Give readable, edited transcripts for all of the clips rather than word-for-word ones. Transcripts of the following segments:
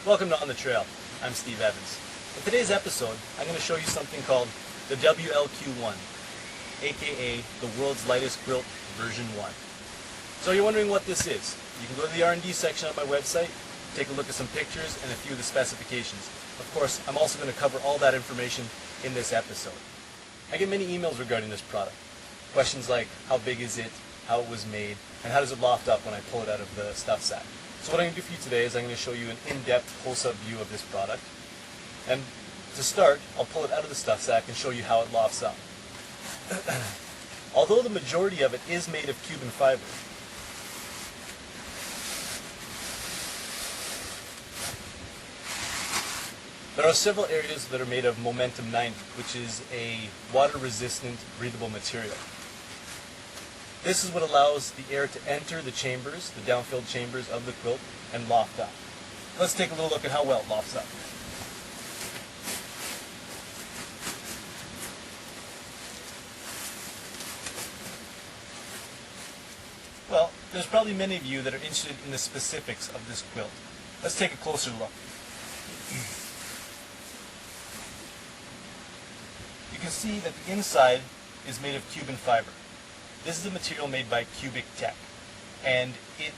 Welcome to On the Trail. I'm Steve Evans. In today's episode, I'm going to show you something called the WLQ1, aka the world's lightest quilt version 1. So you're wondering what this is. You can go to the R&D section on my website, take a look at some pictures and a few of the specifications. Of course, I'm also going to cover all that information in this episode. I get many emails regarding this product. Questions like, how big is it, how it was made, and how does it loft up when I pull it out of the stuff sack. So what I'm going to do for you today is I'm going to show you an in-depth close-up view of this product. And to start, I'll pull it out of the stuff sack and show you how it lofts up. Although the majority of it is made of Cuben fiber, there are several areas that are made of Momentum 90, which is a water-resistant, breathable material. This is what allows the air to enter the chambers, the down-filled chambers of the quilt, and loft up. Let's take a little look at how well it lofts up. Well, there's probably many of you that are interested in the specifics of this quilt. Let's take a closer look. You can see that the inside is made of Cuben fiber. This is a material made by Cubic Tech, and it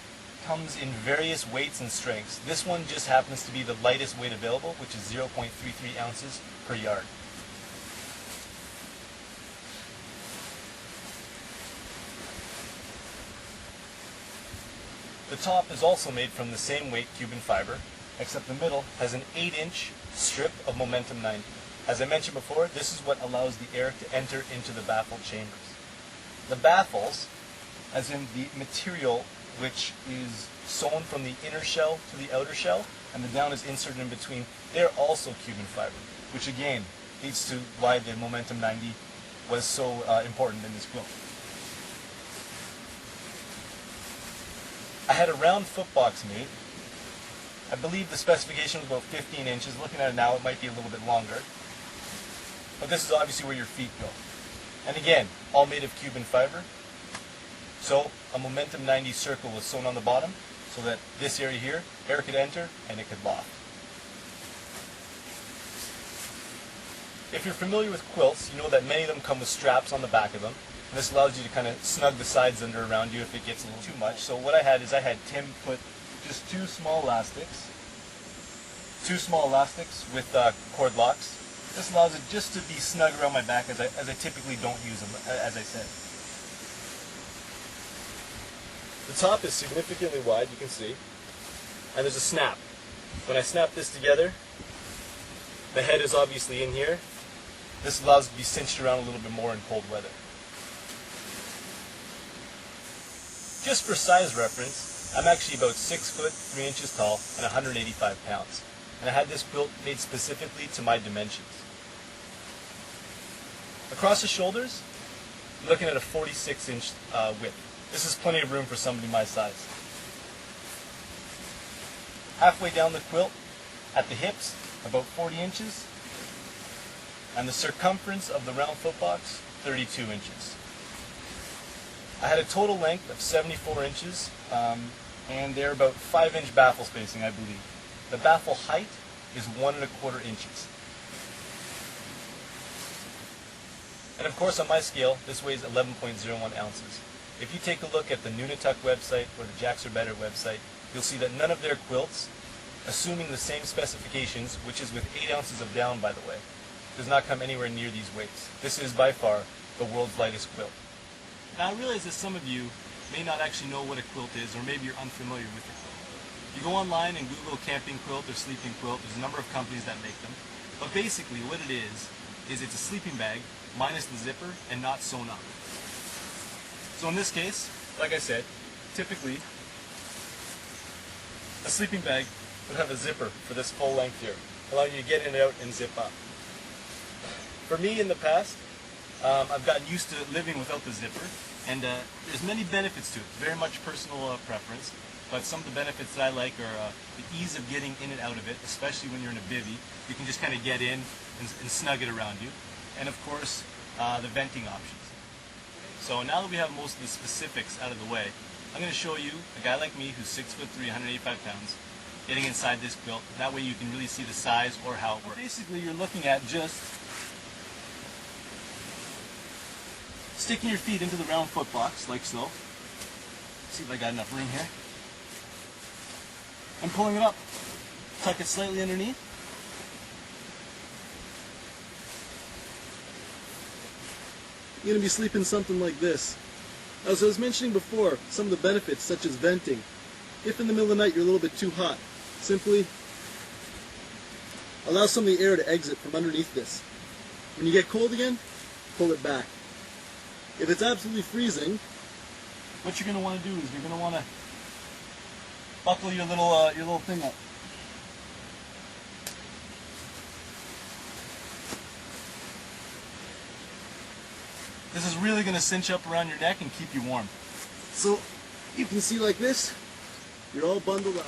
comes in various weights and strengths. This one just happens to be the lightest weight available, which is 0.33 ounces per yard. The top is also made from the same weight Cuben fiber, except the middle has an 8-inch strip of Momentum 90. As I mentioned before, this is what allows the air to enter into the baffle chambers. The baffles, as in the material which is sewn from the inner shell to the outer shell, and the down is inserted in between, they're also Cuben fiber, which again leads to why the Momentum 90 was so important in this quilt. I had a round footbox made. I believe the specification was about 15 inches. Looking at it now, it might be a little bit longer. But this is obviously where your feet go. And again, all made of Cuben fiber. So a Momentum 90 circle was sewn on the bottom so that this area here, air could enter and it could loft. If you're familiar with quilts, you know that many of them come with straps on the back of them. And this allows you to kind of snug the sides under around you if it gets a little too much. So what I had is I had Tim put just two small elastics with cord locks. This allows it just to be snug around my back as I typically don't use them, as I said. The top is significantly wide, you can see, and there's a snap. When I snap this together, the head is obviously in here. This allows it to be cinched around a little bit more in cold weather. Just for size reference, I'm actually about 6 foot 3 inches tall and 185 pounds. And I had this quilt made specifically to my dimensions. Across the shoulders, I'm looking at a 46-inch width. This is plenty of room for somebody my size. Halfway down the quilt, at the hips, about 40 inches, and the circumference of the round footbox, 32 inches. I had a total length of 74 inches, and they're about 5-inch baffle spacing, I believe. The baffle height is 1 1/4 inches. And of course, on my scale, this weighs 11.01 ounces. If you take a look at the Nunatuck website or the Jacks Are Better website, you'll see that none of their quilts, assuming the same specifications, which is with 8 ounces of down, by the way, does not come anywhere near these weights. This is by far the world's lightest quilt. Now I realize that some of you may not actually know what a quilt is, or maybe you're unfamiliar with the quilt. You go online and Google camping quilt or sleeping quilt. There's a number of companies that make them. But basically what it is it's a sleeping bag minus the zipper and not sewn up. So in this case, like I said, typically a sleeping bag would have a zipper for this full length here, allowing you to get in and out and zip up. For me in the past, I've gotten used to living without the zipper, and there's many benefits to it, very much personal preference. But some of the benefits that I like are the ease of getting in and out of it, especially when you're in a bivvy. You can just kind of get in and snug it around you. And of course, the venting options. So now that we have most of the specifics out of the way, I'm going to show you a guy like me who's 6'3", 185 pounds, getting inside this quilt. That way you can really see the size or how it works. Basically, you're looking at just sticking your feet into the round foot box, like so. See if I got enough room here. And pulling it up. Tuck it slightly underneath. You're going to be sleeping something like this. As I was mentioning before, some of the benefits such as venting. If in the middle of the night you're a little bit too hot, simply allow some of the air to exit from underneath this. When you get cold again, pull it back. If it's absolutely freezing, what you're going to want to do is you're going to want to buckle your little thing up. This is really going to cinch up around your neck and keep you warm. So you can see like this, you're all bundled up.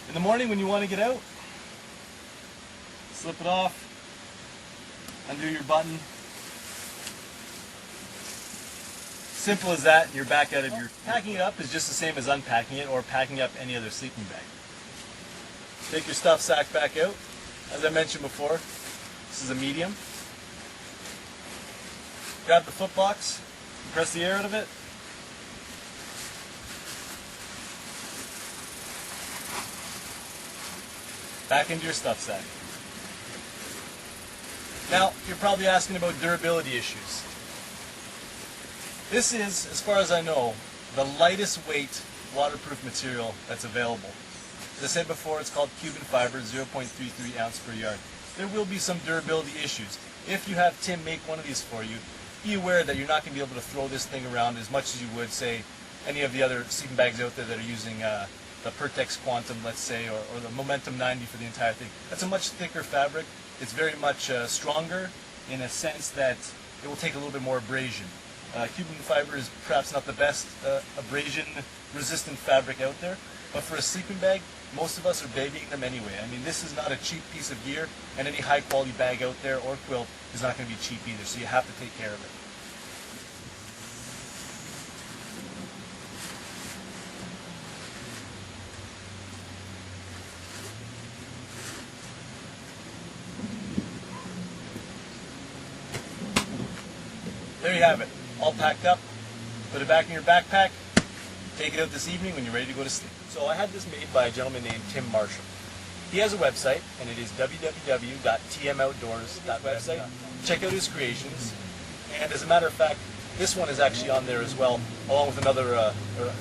In the morning when you want to get out, slip it off, undo your button. Simple as that, and you're back out of your... Packing it up is just the same as unpacking it or packing up any other sleeping bag. Take your stuff sack back out. As I mentioned before, this is a medium. Grab the foot box, press the air out of it. Back into your stuff sack. Now, you're probably asking about durability issues. This is, as far as I know, the lightest weight waterproof material that's available. As I said before, it's called Cuban fiber, 0.33 ounce per yard. There will be some durability issues. If you have Tim make one of these for you, be aware that you're not going to be able to throw this thing around as much as you would, say, any of the other sleeping bags out there that are using the Pertex Quantum, let's say, or the Momentum 90 for the entire thing. That's a much thicker fabric. It's very much stronger in a sense that it will take a little bit more abrasion. Cuban fiber is perhaps not the best abrasion-resistant fabric out there, but for a sleeping bag, most of us are babying them anyway. I mean, this is not a cheap piece of gear, and any high-quality bag out there or quilt is not going to be cheap either, so you have to take care of it. There you have it, all packed up. Put it back in your backpack. Take it out this evening when you're ready to go to sleep. So I had this made by a gentleman named Tim Marshall. He has a website, and it is www.tmoutdoors.website. Check out his creations. And as a matter of fact, this one is actually on there as well, along with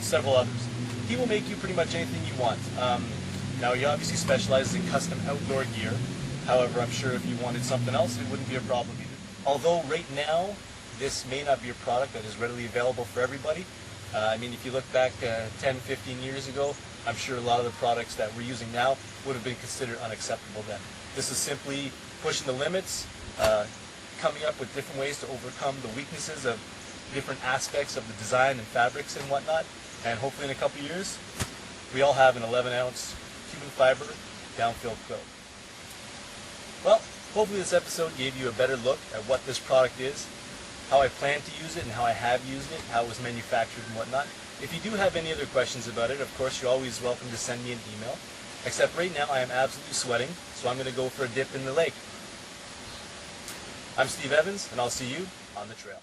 several others. He will make you pretty much anything you want. Now, he obviously specializes in custom outdoor gear. However, I'm sure if you wanted something else, it wouldn't be a problem either. Although right now, this may not be a product that is readily available for everybody. I mean, if you look back 10, 15 years ago, I'm sure a lot of the products that we're using now would have been considered unacceptable then. This is simply pushing the limits, coming up with different ways to overcome the weaknesses of different aspects of the design and fabrics and whatnot. And hopefully in a couple years, we all have an 11-ounce Cuban fiber down-filled quilt. Well, hopefully this episode gave you a better look at what this product is, how I plan to use it and how I have used it, how it was manufactured and whatnot. If you do have any other questions about it, of course, you're always welcome to send me an email. Except right now, I am absolutely sweating, so I'm going to go for a dip in the lake. I'm Steve Evans, and I'll see you on the trail.